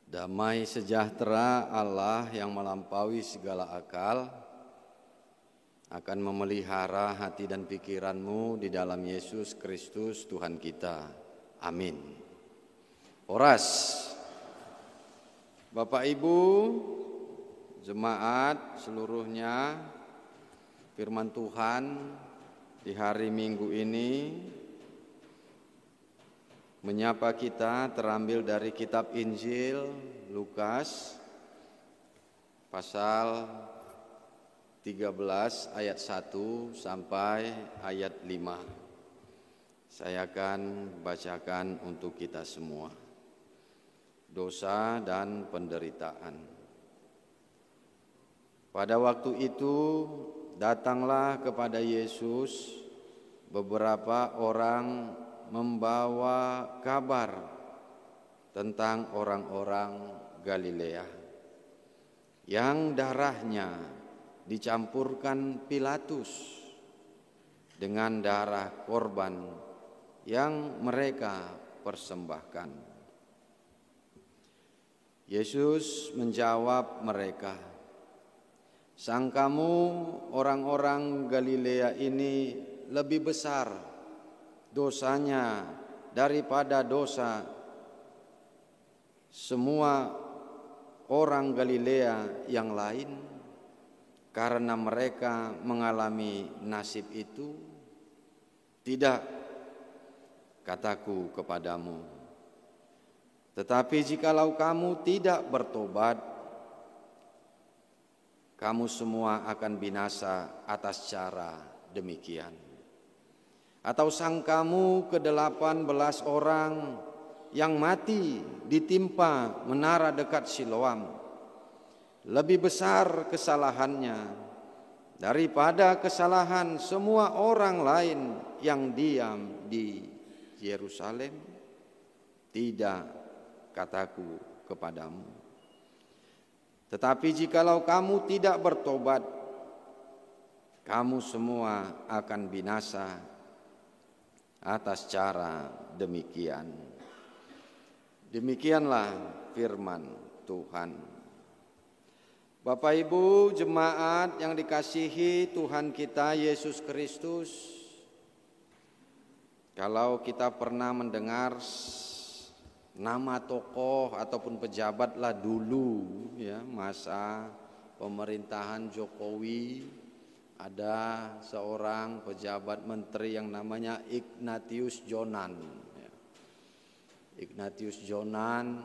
Damai sejahtera Allah yang melampaui segala akal akan memelihara hati dan pikiranmu di dalam Yesus Kristus Tuhan kita. Amin. Horas. Bapak Ibu, jemaat seluruhnya, firman Tuhan di hari Minggu ini menyapa kita terambil dari kitab Injil Lukas pasal 13 ayat 1 sampai ayat 5. Saya akan bacakan untuk kita semua. Dosa dan penderitaan. Pada waktu itu datanglah kepada Yesus beberapa orang membawa kabar tentang orang-orang Galilea yang darahnya dicampurkan Pilatus dengan darah korban yang mereka persembahkan. Yesus menjawab mereka, "Sangkamu orang-orang Galilea ini lebih besar dosanya daripada dosa semua orang Galilea yang lain karena mereka mengalami nasib itu? Tidak, kataku kepadamu. Tetapi jikalau kamu tidak bertobat, kamu semua akan binasa atas cara demikian. Atau sangkamu ke-18 orang yang mati ditimpa menara dekat Siloam lebih besar kesalahannya daripada kesalahan semua orang lain yang diam di Yerusalem? Tidak, kataku kepadamu. Tetapi jikalau kamu tidak bertobat, kamu semua akan binasa atas cara demikian." Demikianlah firman Tuhan. Bapak Ibu jemaat yang dikasihi Tuhan kita Yesus Kristus, kalau kita pernah mendengar nama tokoh ataupun pejabatlah dulu ya, masa pemerintahan Jokowi, ada seorang pejabat menteri yang namanya Ignatius Jonan. Ignatius Jonan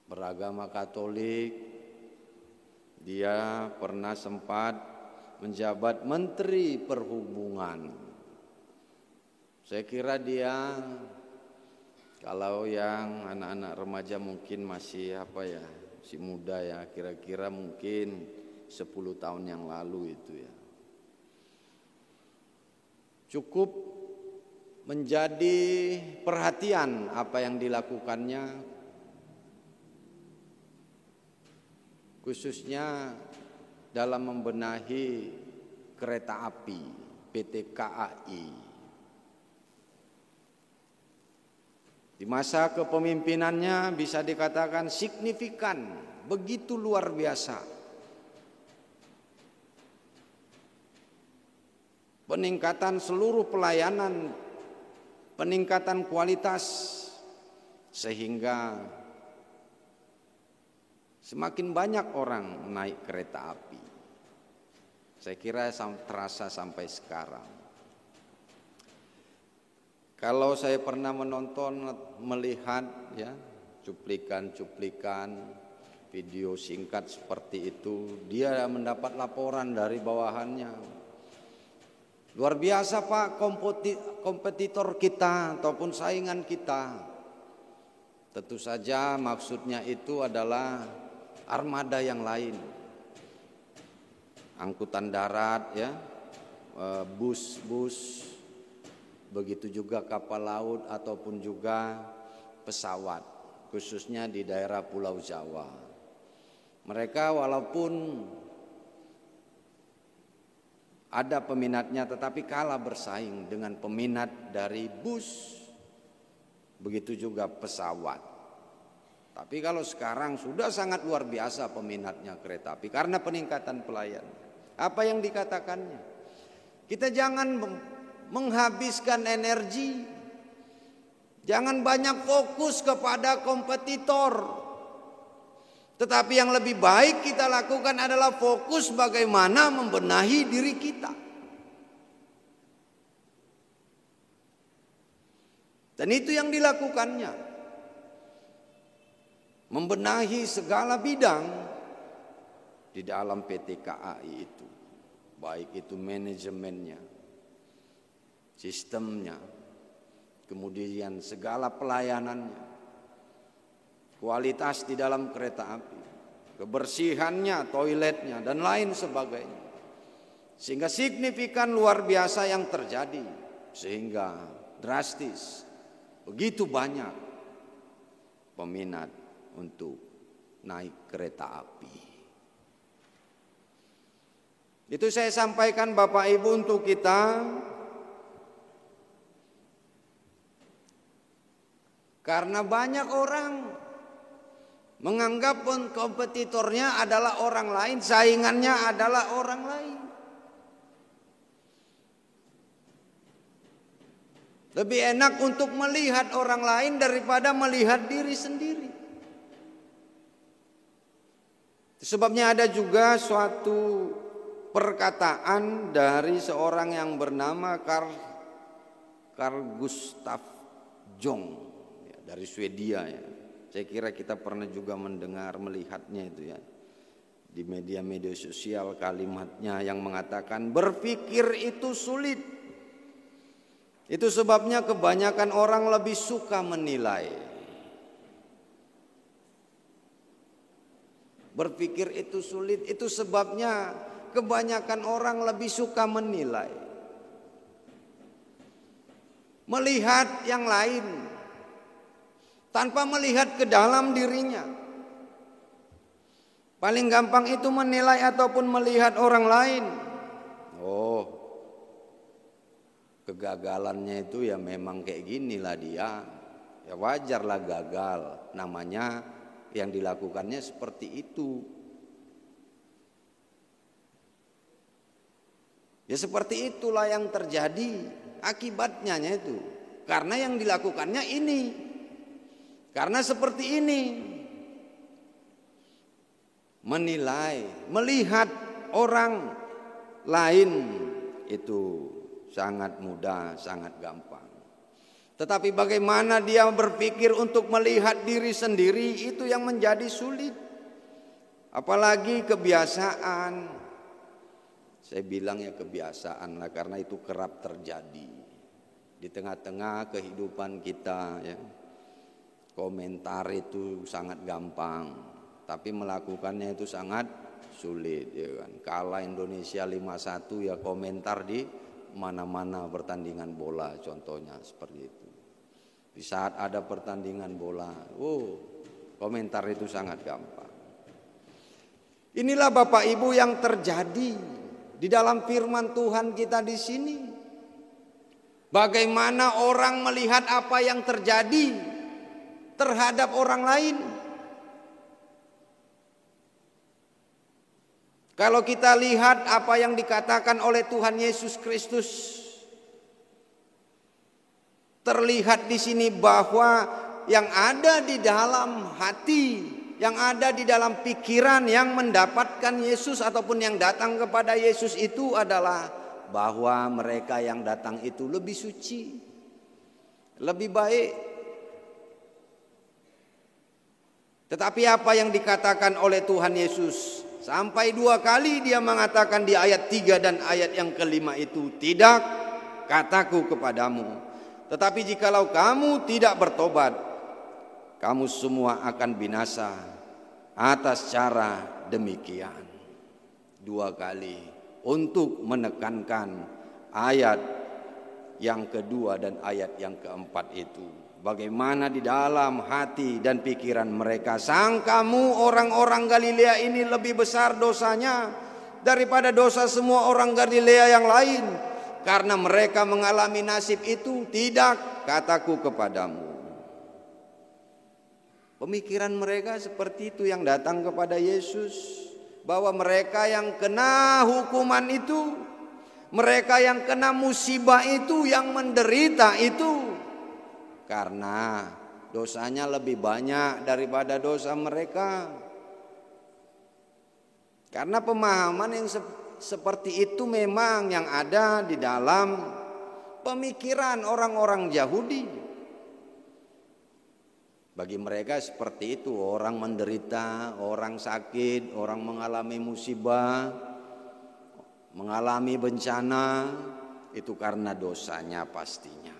beragama Katolik. Dia pernah sempat menjabat menteri perhubungan. Saya kira dia, kalau yang anak-anak remaja mungkin masih masih muda ya, kira-kira mungkin 10 tahun yang lalu itu ya. Cukup menjadi perhatian apa yang dilakukannya, khususnya dalam membenahi kereta api PT KAI. Di masa kepemimpinannya bisa dikatakan signifikan, begitu luar biasa. Peningkatan seluruh pelayanan, peningkatan kualitas, sehingga semakin banyak orang naik kereta api. Saya kira terasa sampai sekarang. Kalau saya pernah melihat ya cuplikan video singkat seperti itu, dia mendapat laporan dari bawahannya. Luar biasa Pak, kompetitor kita ataupun saingan kita. Tentu saja maksudnya itu adalah armada yang lain. Angkutan darat ya, bus, begitu juga kapal laut ataupun juga pesawat, khususnya di daerah Pulau Jawa. Mereka walaupun ada peminatnya tetapi kalah bersaing dengan peminat dari bus Begitu juga pesawat. Tapi kalau sekarang sudah sangat luar biasa peminatnya kereta api karena peningkatan pelayanan. Apa yang dikatakannya? Kita jangan menghabiskan energi, jangan banyak fokus kepada kompetitor. Tetapi yang lebih baik kita lakukan adalah fokus bagaimana membenahi diri kita. Dan itu yang dilakukannya. Membenahi segala bidang di dalam PT KAI itu. Baik itu manajemennya, sistemnya, kemudian segala pelayanannya, kualitas di dalam kereta api, kebersihannya, toiletnya, dan lain sebagainya. Sehingga signifikan luar biasa yang terjadi. Sehingga drastis. Begitu banyak peminat untuk naik kereta api. Itu saya sampaikan Bapak Ibu untuk kita. Karena banyak orang menganggap kompetitornya adalah orang lain, saingannya adalah orang lain. Lebih enak untuk melihat orang lain daripada melihat diri sendiri. Sebabnya ada juga suatu perkataan dari seorang yang bernama Carl Gustav Jung dari Swedia ya. Saya kira kita pernah juga mendengar, melihatnya itu ya. Di media-media sosial kalimatnya yang mengatakan berpikir itu sulit. Itu sebabnya kebanyakan orang lebih suka menilai. Berpikir itu sulit, itu sebabnya kebanyakan orang lebih suka menilai. Melihat yang lain tanpa melihat ke dalam dirinya. Paling gampang itu menilai ataupun melihat orang lain. Oh, kegagalannya itu ya memang kayak ginilah dia. Ya wajarlah gagal. Namanya yang dilakukannya seperti itu. Ya seperti itulah yang terjadi akibatnya itu. Karena yang dilakukannya ini. Karena seperti ini. Menilai, melihat orang lain itu sangat mudah, sangat gampang. Tetapi bagaimana dia berpikir untuk melihat diri sendiri, itu yang menjadi sulit. Apalagi kebiasaan. Saya bilang ya kebiasaan lah, karena itu kerap terjadi di tengah-tengah kehidupan kita ya. Komentar itu sangat gampang, tapi melakukannya itu sangat sulit ya kan. Kalah Indonesia 5-1 ya komentar di mana-mana pertandingan bola contohnya seperti itu. Di saat ada pertandingan bola, komentar itu sangat gampang. Inilah Bapak Ibu yang terjadi di dalam firman Tuhan kita di sini. Bagaimana orang melihat apa yang terjadi terhadap orang lain. Kalau kita lihat apa yang dikatakan oleh Tuhan Yesus Kristus, terlihat di sini bahwa yang ada di dalam hati, yang ada di dalam pikiran yang mendapatkan Yesus ataupun yang datang kepada Yesus itu adalah bahwa mereka yang datang itu lebih suci, lebih baik. Tetapi apa yang dikatakan oleh Tuhan Yesus? Sampai 2 kali dia mengatakan di ayat 3 dan ayat yang kelima itu, tidak kataku kepadamu, tetapi jikalau kamu tidak bertobat, kamu semua akan binasa atas cara demikian. 2 kali untuk menekankan ayat yang kedua dan ayat yang keempat itu. Bagaimana di dalam hati dan pikiran mereka. Sangkamu orang-orang Galilea ini lebih besar dosanya daripada dosa semua orang Galilea yang lain, karena mereka mengalami nasib itu. Tidak kataku kepadamu. Pemikiran mereka seperti itu yang datang kepada Yesus, bahwa mereka yang kena hukuman itu, mereka yang kena musibah itu, yang menderita itu, karena dosanya lebih banyak daripada dosa mereka. Karena pemahaman yang seperti itu memang yang ada di dalam pemikiran orang-orang Yahudi. Bagi mereka seperti itu, orang menderita, orang sakit, orang mengalami musibah, mengalami bencana, itu karena dosanya pastinya.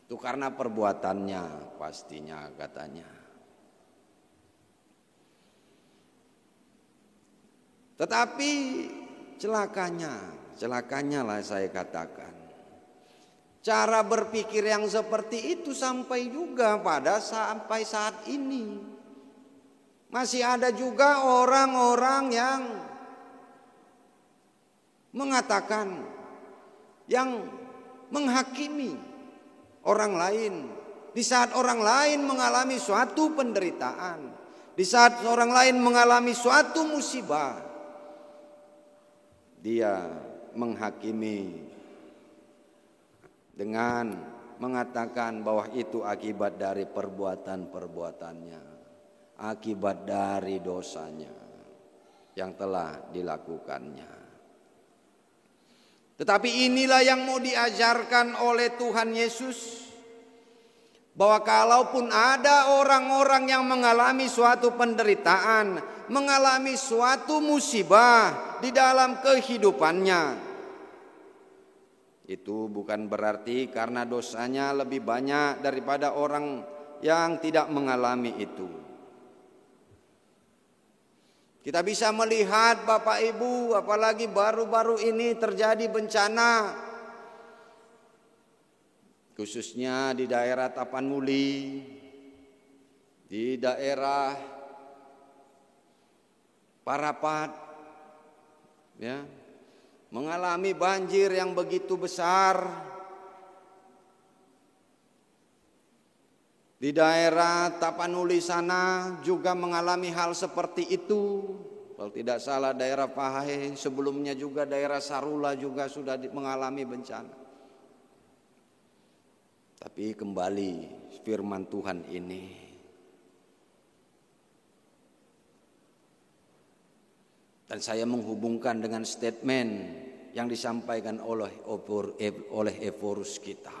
Itu karena perbuatannya pastinya katanya. Tetapi celakanya lah saya katakan, cara berpikir yang seperti itu sampai saat ini. Masih ada juga orang-orang yang mengatakan, yang menghakimi orang lain. Di saat orang lain mengalami suatu penderitaan, di saat orang lain mengalami suatu musibah, dia menghakimi dengan mengatakan bahwa itu akibat dari perbuatan-perbuatannya, akibat dari dosanya yang telah dilakukannya. Tetapi inilah yang mau diajarkan oleh Tuhan Yesus, bahwa kalaupun ada orang-orang yang mengalami suatu penderitaan, mengalami suatu musibah di dalam kehidupannya, itu bukan berarti karena dosanya lebih banyak daripada orang yang tidak mengalami itu. Kita bisa melihat Bapak Ibu, apalagi baru-baru ini terjadi bencana, khususnya di daerah Tapanuli, di daerah Parapat, ya, mengalami banjir yang begitu besar. Di daerah Tapanuli sana juga mengalami hal seperti itu. Kalau tidak salah daerah Pahae, sebelumnya juga daerah Sarula juga sudah mengalami bencana. Tapi kembali firman Tuhan ini, dan saya menghubungkan dengan statement yang disampaikan oleh Ephorus kita,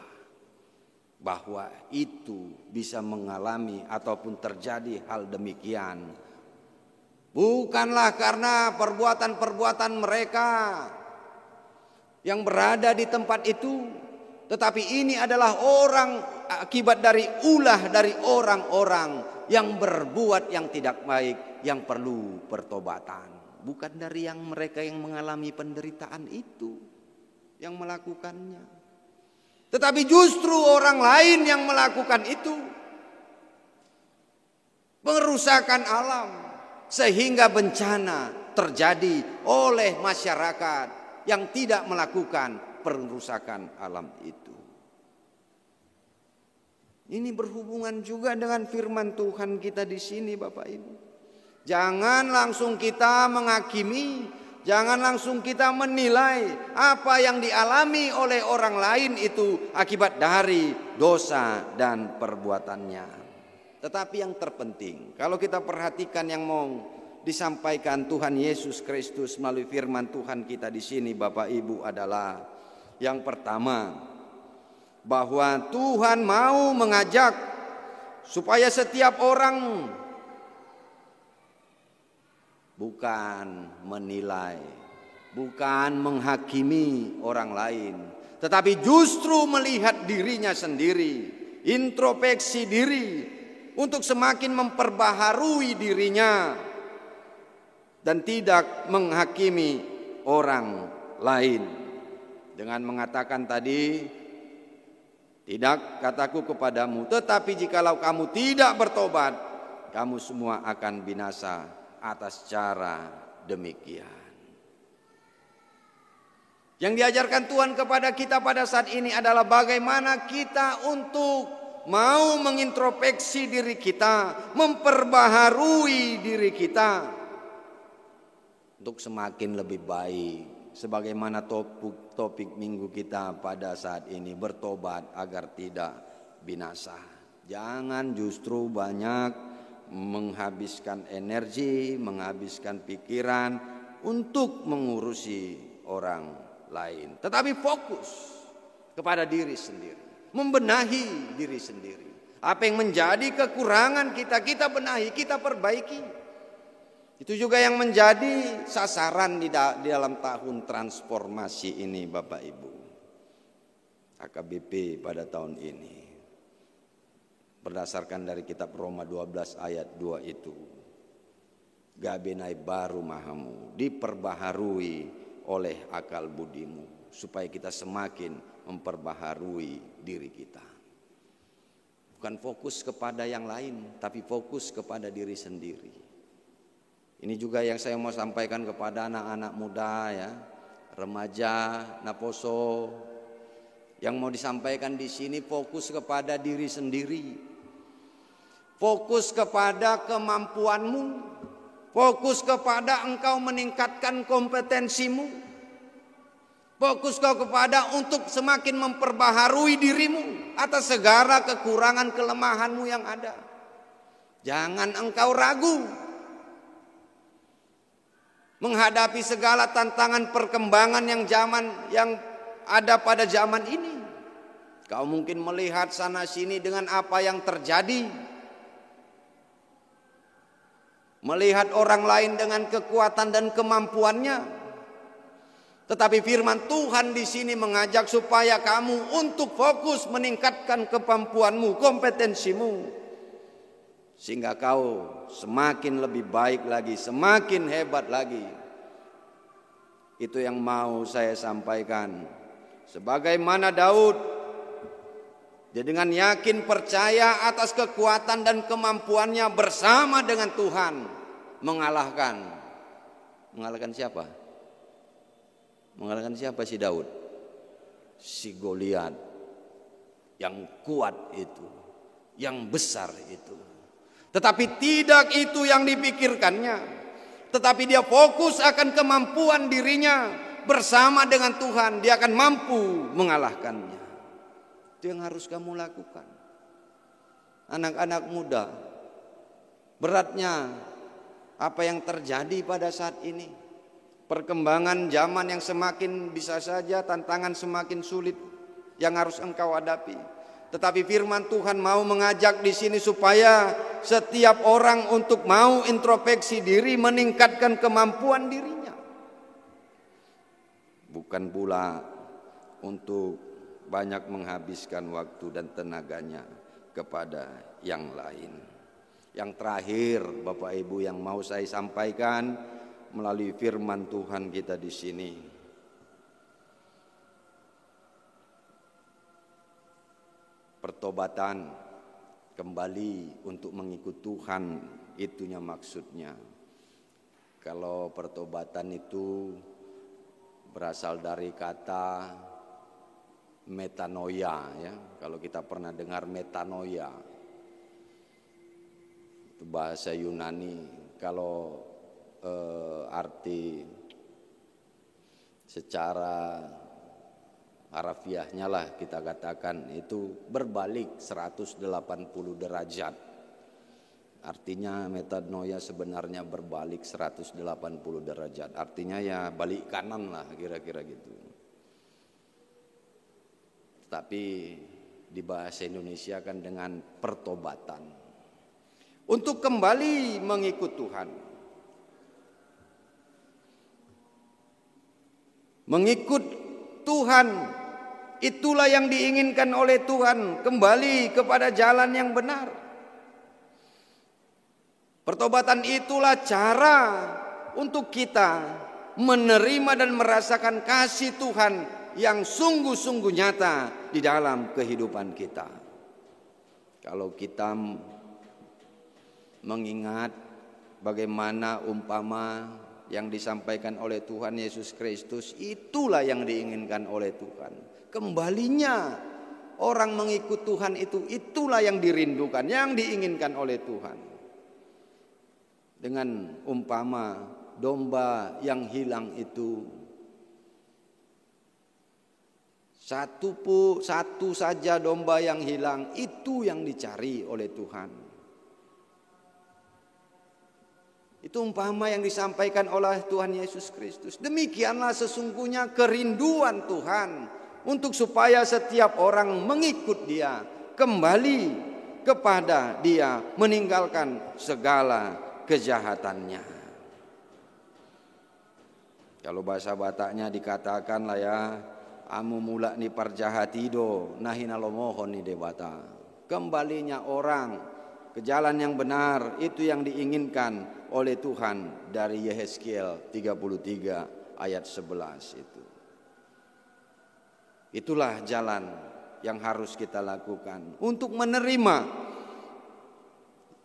bahwa itu bisa mengalami ataupun terjadi hal demikian bukanlah karena perbuatan-perbuatan mereka yang berada di tempat itu, tetapi ini adalah akibat dari ulah dari orang-orang yang berbuat yang tidak baik, yang perlu pertobatan. Bukan dari yang mereka yang mengalami penderitaan itu yang melakukannya, tetapi justru orang lain yang melakukan itu, pengerusakan alam, sehingga bencana terjadi oleh masyarakat yang tidak melakukan pengerusakan alam itu. Ini berhubungan juga dengan firman Tuhan kita di sini, Bapak Ibu. Jangan langsung kita menghakimi, jangan langsung kita menilai apa yang dialami oleh orang lain itu akibat dari dosa dan perbuatannya. Tetapi yang terpenting, kalau kita perhatikan yang mau disampaikan Tuhan Yesus Kristus melalui firman Tuhan kita di sini, Bapak Ibu, adalah yang pertama, bahwa Tuhan mau mengajak supaya setiap orang bukan menilai, bukan menghakimi orang lain, tetapi justru melihat dirinya sendiri, introspeksi diri untuk semakin memperbaharui dirinya dan tidak menghakimi orang lain. Dengan mengatakan tadi, tidak kataku kepadamu, tetapi jikalau kamu tidak bertobat, kamu semua akan binasa atas cara demikian. Yang diajarkan Tuhan kepada kita pada saat ini adalah bagaimana kita untuk mau mengintrospeksi diri kita, memperbaharui diri kita untuk semakin lebih baik. Sebagaimana topik minggu kita pada saat ini, bertobat agar tidak binasa. Jangan justru banyak menghabiskan energi, menghabiskan pikiran untuk mengurusi orang lain, tetapi fokus kepada diri sendiri, membenahi diri sendiri. Apa yang menjadi kekurangan kita, kita benahi, kita perbaiki. Itu juga yang menjadi sasaran di dalam tahun transformasi ini, Bapak Ibu. AKBP pada tahun ini berdasarkan dari kitab Roma 12 ayat 2 itu, gabenai baru mahamu, diperbaharui oleh akal budimu, supaya kita semakin memperbaharui diri kita. Bukan fokus kepada yang lain, tapi fokus kepada diri sendiri. Ini juga yang saya mau sampaikan kepada anak-anak muda ya, remaja, naposo. Yang mau disampaikan di sini fokus kepada diri sendiri. Fokus kepada kemampuanmu, fokus kepada engkau meningkatkan kompetensimu, fokus kau kepada untuk semakin memperbaharui dirimu atas segala kekurangan kelemahanmu yang ada. Jangan engkau ragu menghadapi segala tantangan perkembangan yang ada pada zaman ini. Kau mungkin melihat sana sini dengan apa yang terjadi, melihat orang lain dengan kekuatan dan kemampuannya. Tetapi firman Tuhan di sini mengajak supaya kamu untuk fokus meningkatkan kemampuanmu, kompetensimu, sehingga kau semakin lebih baik lagi, semakin hebat lagi. Itu yang mau saya sampaikan. Sebagaimana Daud, dia dengan yakin percaya atas kekuatan dan kemampuannya bersama dengan Tuhan mengalahkan siapa? Mengalahkan siapa si Daud? Si Goliat yang kuat itu, yang besar itu. Tetapi tidak itu yang dipikirkannya, tetapi dia fokus akan kemampuan dirinya bersama dengan Tuhan, dia akan mampu mengalahkannya. Itu yang harus kamu lakukan. Anak-anak muda, beratnya apa yang terjadi pada saat ini, perkembangan zaman yang semakin bisa saja tantangan semakin sulit yang harus engkau hadapi. Tetapi firman Tuhan mau mengajak di sini supaya setiap orang untuk mau introspeksi diri, meningkatkan kemampuan dirinya. Bukan pula untuk banyak menghabiskan waktu dan tenaganya kepada yang lain. Yang terakhir, Bapak Ibu, yang mau saya sampaikan melalui firman Tuhan kita di sini, pertobatan kembali untuk mengikut Tuhan, itunya maksudnya. Kalau pertobatan itu berasal dari kata metanoia ya. Kalau kita pernah dengar metanoia, itu bahasa Yunani. Kalau arti secara harafiahnya lah kita katakan itu berbalik 180 derajat. Artinya metanoia sebenarnya berbalik 180 derajat. Artinya ya balik kanan lah kira-kira gitu. Tapi di bahasa Indonesia kan dengan pertobatan. Untuk kembali mengikut Tuhan. Mengikut Tuhan, itulah yang diinginkan oleh Tuhan, kembali kepada jalan yang benar. Pertobatan itulah cara untuk kita menerima dan merasakan kasih Tuhan yang sungguh-sungguh nyata di dalam kehidupan kita. Kalau kita mengingat bagaimana umpama yang disampaikan oleh Tuhan Yesus Kristus, itulah yang diinginkan oleh Tuhan. Kembalinya Orang mengikut Tuhan itulah yang dirindukan, yang diinginkan oleh Tuhan. Dengan umpama domba yang hilang itu, satu saja domba yang hilang, itu yang dicari oleh Tuhan. Itu umpama yang disampaikan oleh Tuhan Yesus Kristus. Demikianlah sesungguhnya kerinduan Tuhan untuk supaya setiap orang mengikut Dia, kembali kepada Dia, meninggalkan segala kejahatannya. Kalau bahasa Bataknya dikatakan lah ya, amu mula ni parjahatido nahina lomohon ni debata. Kembalinya orang ke jalan yang benar, itu yang diinginkan oleh Tuhan dari Yehezkiel 33 ayat 11 itu. Itulah jalan yang harus kita lakukan untuk menerima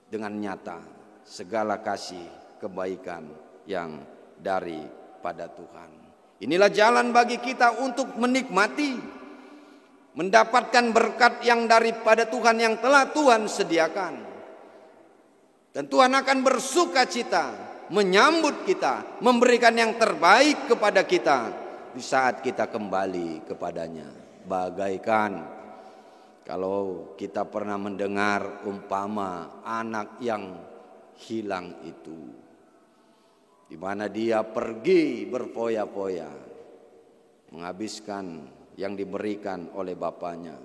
dengan nyata segala kasih kebaikan yang daripada Tuhan. Inilah jalan bagi kita untuk menikmati, mendapatkan berkat yang daripada Tuhan yang telah Tuhan sediakan. Dan Tuhan akan bersuka cita menyambut kita, memberikan yang terbaik kepada kita di saat kita kembali kepadanya. Bagaikan kalau kita pernah mendengar umpama anak yang hilang itu, di mana dia pergi berfoya-foya menghabiskan yang diberikan oleh bapaknya.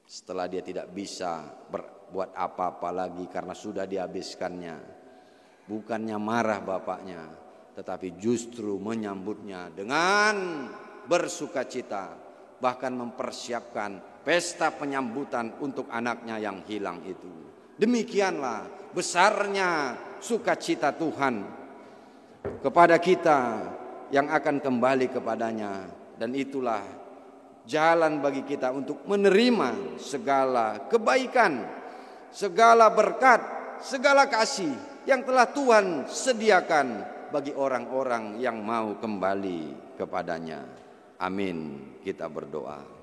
Setelah dia tidak bisa berbuat apa-apa lagi karena sudah dihabiskannya, bukannya marah bapaknya, tetapi justru menyambutnya dengan bersukacita, bahkan mempersiapkan pesta penyambutan untuk anaknya yang hilang itu. Demikianlah besarnya sukacita Tuhan kepada kita yang akan kembali kepadanya. Dan itulah jalan bagi kita untuk menerima segala kebaikan, segala berkat, segala kasih yang telah Tuhan sediakan bagi orang-orang yang mau kembali kepadanya. Amin. Kita berdoa.